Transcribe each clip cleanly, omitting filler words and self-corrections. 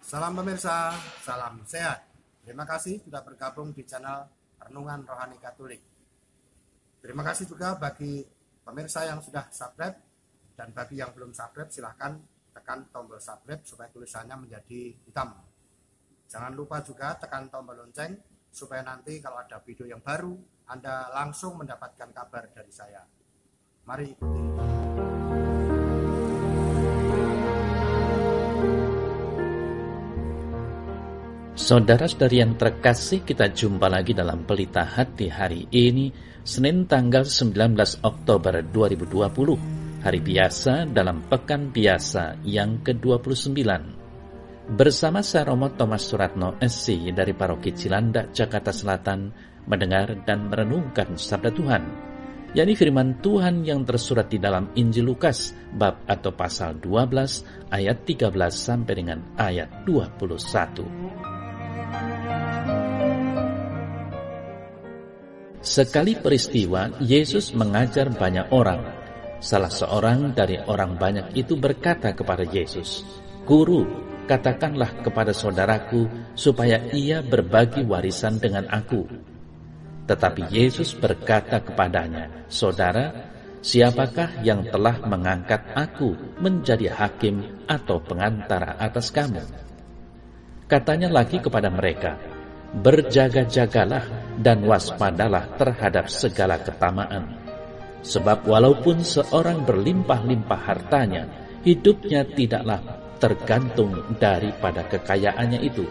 Salam pemirsa, salam sehat. Terima kasih sudah bergabung di channel Renungan Rohani Katolik. Terima kasih juga bagi pemirsa yang sudah subscribe, dan bagi yang belum subscribe silahkan tekan tombol subscribe supaya tulisannya menjadi hitam. Jangan lupa juga tekan tombol lonceng supaya nanti kalau ada video yang baru Anda langsung mendapatkan kabar dari saya. Mari ikuti. Saudara-saudari yang terkasih, kita jumpa lagi dalam Pelita Hati hari ini, Senin tanggal 19 Oktober 2020, hari biasa dalam Pekan Biasa yang ke-29. Bersama saya Romo Thomas Suratno SC dari Paroki Cilandak, Jakarta Selatan, mendengar dan merenungkan Sabda Tuhan, yakni firman Tuhan yang tersurat di dalam Injil Lukas, bab atau pasal 12, ayat 13 sampai dengan ayat 21. Sekali peristiwa, Yesus mengajar banyak orang. Salah seorang dari orang banyak itu berkata kepada Yesus, "Guru, katakanlah kepada saudaraku supaya ia berbagi warisan dengan aku." Tetapi Yesus berkata kepadanya, "Saudara, siapakah yang telah mengangkat aku menjadi hakim atau pengantara atas kamu?" Katanya lagi kepada mereka, "Berjaga-jagalah dan waspadalah terhadap segala ketamaan. Sebab walaupun seorang berlimpah-limpah hartanya, hidupnya tidaklah tergantung daripada kekayaannya itu."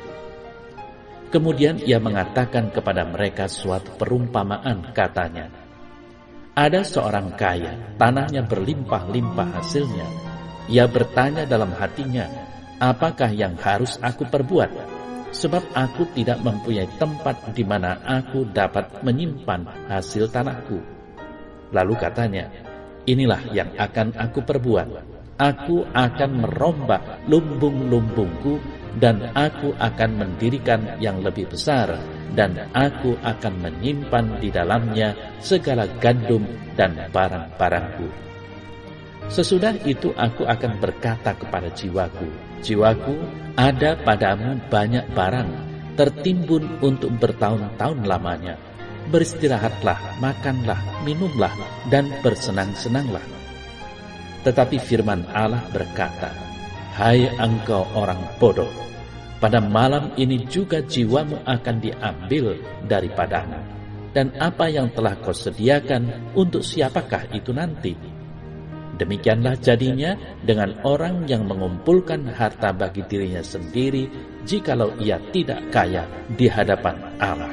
Kemudian ia mengatakan kepada mereka suatu perumpamaan, katanya, "Ada seorang kaya, tanahnya berlimpah-limpah hasilnya. Ia bertanya dalam hatinya, 'Apakah yang harus aku perbuat? Sebab aku tidak mempunyai tempat di mana aku dapat menyimpan hasil tanahku.' Lalu katanya, 'Inilah yang akan aku perbuat. Aku akan merombak lumbung-lumbungku, dan aku akan mendirikan yang lebih besar, dan aku akan menyimpan di dalamnya segala gandum dan barang-barangku. Sesudah itu aku akan berkata kepada jiwaku, jiwaku, ada padamu banyak barang, tertimbun untuk bertahun-tahun lamanya. Beristirahatlah, makanlah, minumlah, dan bersenang-senanglah.' Tetapi firman Allah berkata, 'Hai engkau orang bodoh, pada malam ini juga jiwamu akan diambil daripadamu. Dan apa yang telah kau sediakan, untuk siapakah itu nanti?' Demikianlah jadinya dengan orang yang mengumpulkan harta bagi dirinya sendiri, jikalau ia tidak kaya di hadapan Allah."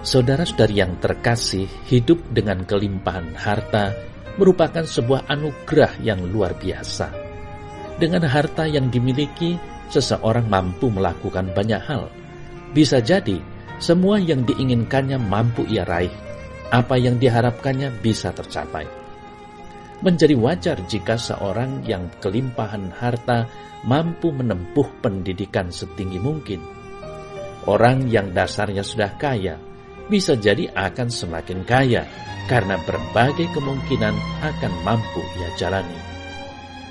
Saudara-saudari yang terkasih, hidup dengan kelimpahan harta merupakan sebuah anugerah yang luar biasa. Dengan harta yang dimiliki, seseorang mampu melakukan banyak hal. Bisa jadi, semua yang diinginkannya mampu ia raih. Apa yang diharapkannya bisa tercapai. Menjadi wajar jika seorang yang kelimpahan harta mampu menempuh pendidikan setinggi mungkin. Orang yang dasarnya sudah kaya bisa jadi akan semakin kaya karena berbagai kemungkinan akan mampu ia jalani.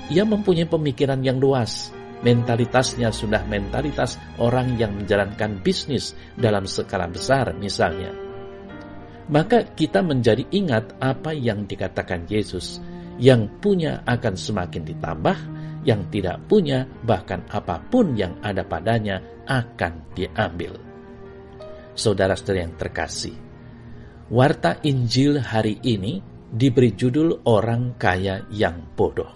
Ia mempunyai pemikiran yang luas, mentalitasnya sudah mentalitas orang yang menjalankan bisnis dalam skala besar misalnya. Maka kita menjadi ingat apa yang dikatakan Yesus, yang punya akan semakin ditambah, yang tidak punya bahkan apapun yang ada padanya akan diambil. Saudara-saudari yang terkasih, warta Injil hari ini diberi judul orang kaya yang bodoh.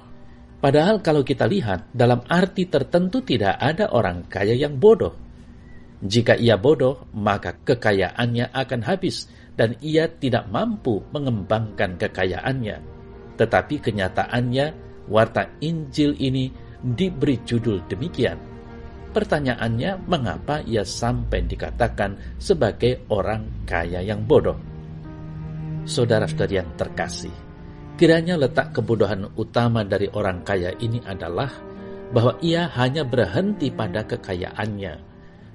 Padahal kalau kita lihat, dalam arti tertentu tidak ada orang kaya yang bodoh. Jika ia bodoh, maka kekayaannya akan habis dan ia tidak mampu mengembangkan kekayaannya. Tetapi kenyataannya, warta Injil ini diberi judul demikian. Pertanyaannya, mengapa ia sampai dikatakan sebagai orang kaya yang bodoh? Saudara-saudari yang terkasih, kiranya letak kebodohan utama dari orang kaya ini adalah bahwa ia hanya berhenti pada kekayaannya.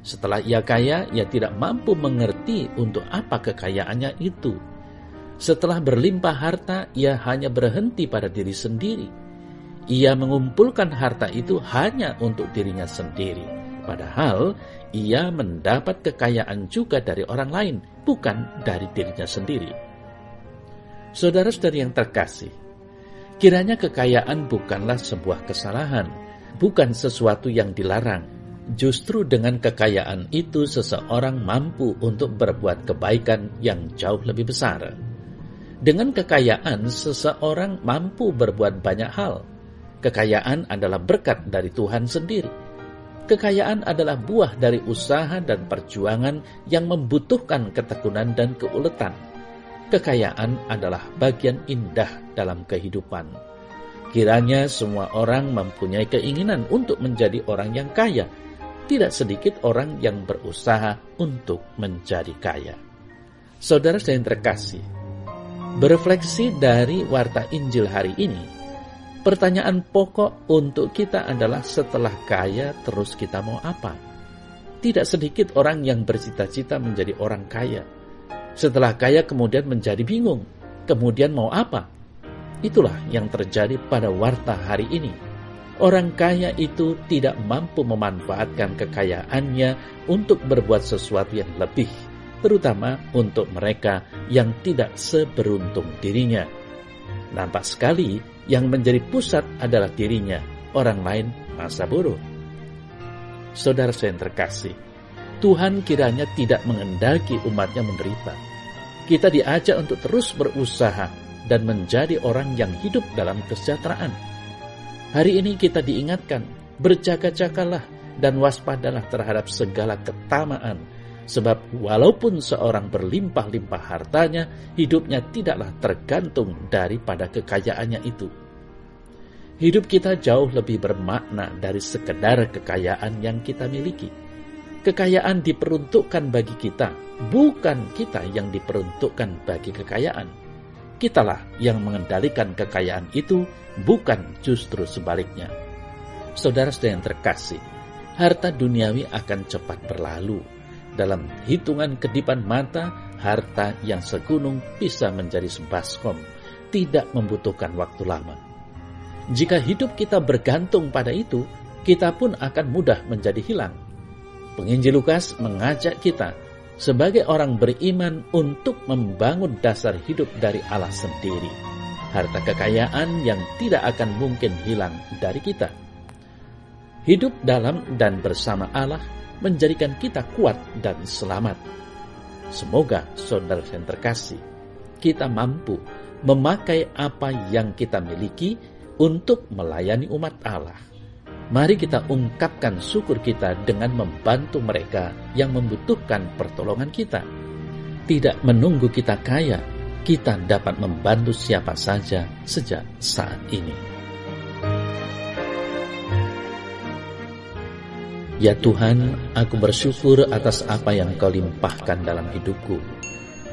Setelah ia kaya, ia tidak mampu mengerti untuk apa kekayaannya itu. Setelah berlimpah harta, ia hanya berhenti pada diri sendiri. ia mengumpulkan harta itu hanya untuk dirinya sendiri. Padahal ia mendapat kekayaan juga dari orang lain, bukan dari dirinya sendiri. Saudara-saudari yang terkasih, kiranya kekayaan bukanlah sebuah kesalahan, bukan sesuatu yang dilarang. Justru dengan kekayaan itu seseorang mampu untuk berbuat kebaikan yang jauh lebih besar. Dengan kekayaan seseorang mampu berbuat banyak hal. Kekayaan adalah berkat dari Tuhan sendiri. Kekayaan adalah buah dari usaha dan perjuangan yang membutuhkan ketekunan dan keuletan. Kekayaan adalah bagian indah dalam kehidupan. Kiranya semua orang mempunyai keinginan untuk menjadi orang yang kaya. Tidak sedikit orang yang berusaha untuk menjadi kaya. Saudara yang terkasih, berefleksi dari warta Injil hari ini, pertanyaan pokok untuk kita adalah setelah kaya terus kita mau apa? Tidak sedikit orang yang bercita-cita menjadi orang kaya. Setelah kaya kemudian menjadi bingung, kemudian mau apa? Itulah yang terjadi pada warta hari ini. Orang kaya itu tidak mampu memanfaatkan kekayaannya untuk berbuat sesuatu yang lebih, terutama untuk mereka yang tidak seberuntung dirinya. Nampak sekali yang menjadi pusat adalah dirinya, orang lain masa bodoh. Saudara yang terkasih, Tuhan kiranya tidak mengendaki umatnya menderita. Kita diajak untuk terus berusaha dan menjadi orang yang hidup dalam kesejahteraan. Hari ini kita diingatkan, berjaga-jagalah dan waspadalah terhadap segala ketamaan, sebab walaupun seorang berlimpah-limpah hartanya, hidupnya tidaklah tergantung daripada kekayaannya itu. Hidup kita jauh lebih bermakna dari sekedar kekayaan yang kita miliki. Kekayaan diperuntukkan bagi kita, bukan kita yang diperuntukkan bagi kekayaan. Kitalah yang mengendalikan kekayaan itu, bukan justru sebaliknya. Saudara-saudara yang terkasih, harta duniawi akan cepat berlalu. Dalam hitungan kedipan mata, harta yang segunung bisa menjadi sebaskom, tidak membutuhkan waktu lama. Jika hidup kita bergantung pada itu, kita pun akan mudah menjadi hilang. Penginjil Lukas mengajak kita sebagai orang beriman untuk membangun dasar hidup dari Allah sendiri. Harta kekayaan yang tidak akan mungkin hilang dari kita. Hidup dalam dan bersama Allah menjadikan kita kuat dan selamat. Semoga saudara yang terkasih, kita mampu memakai apa yang kita miliki untuk melayani umat Allah. Mari kita ungkapkan syukur kita dengan membantu mereka yang membutuhkan pertolongan kita. Tidak menunggu kita kaya, kita dapat membantu siapa saja sejak saat ini. Ya Tuhan, aku bersyukur atas apa yang Kau limpahkan dalam hidupku.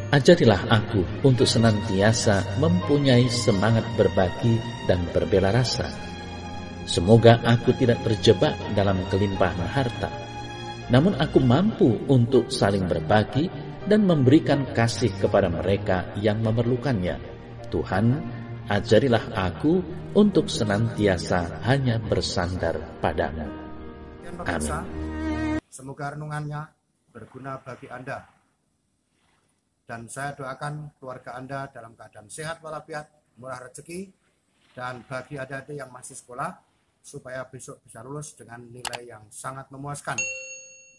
Ajarilah aku untuk senantiasa mempunyai semangat berbagi dan berbela rasa. Semoga aku tidak terjebak dalam kelimpahan harta, namun aku mampu untuk saling berbagi dan memberikan kasih kepada mereka yang memerlukannya. Tuhan, ajarilah aku untuk senantiasa hanya bersandar padamu. Amin. Semoga renungannya berguna bagi Anda. Dan saya doakan keluarga Anda dalam keadaan sehat walafiat, murah rezeki, dan bagi adik-adik yang masih sekolah, supaya besok bisa lulus dengan nilai yang sangat memuaskan,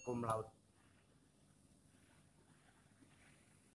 cum laude.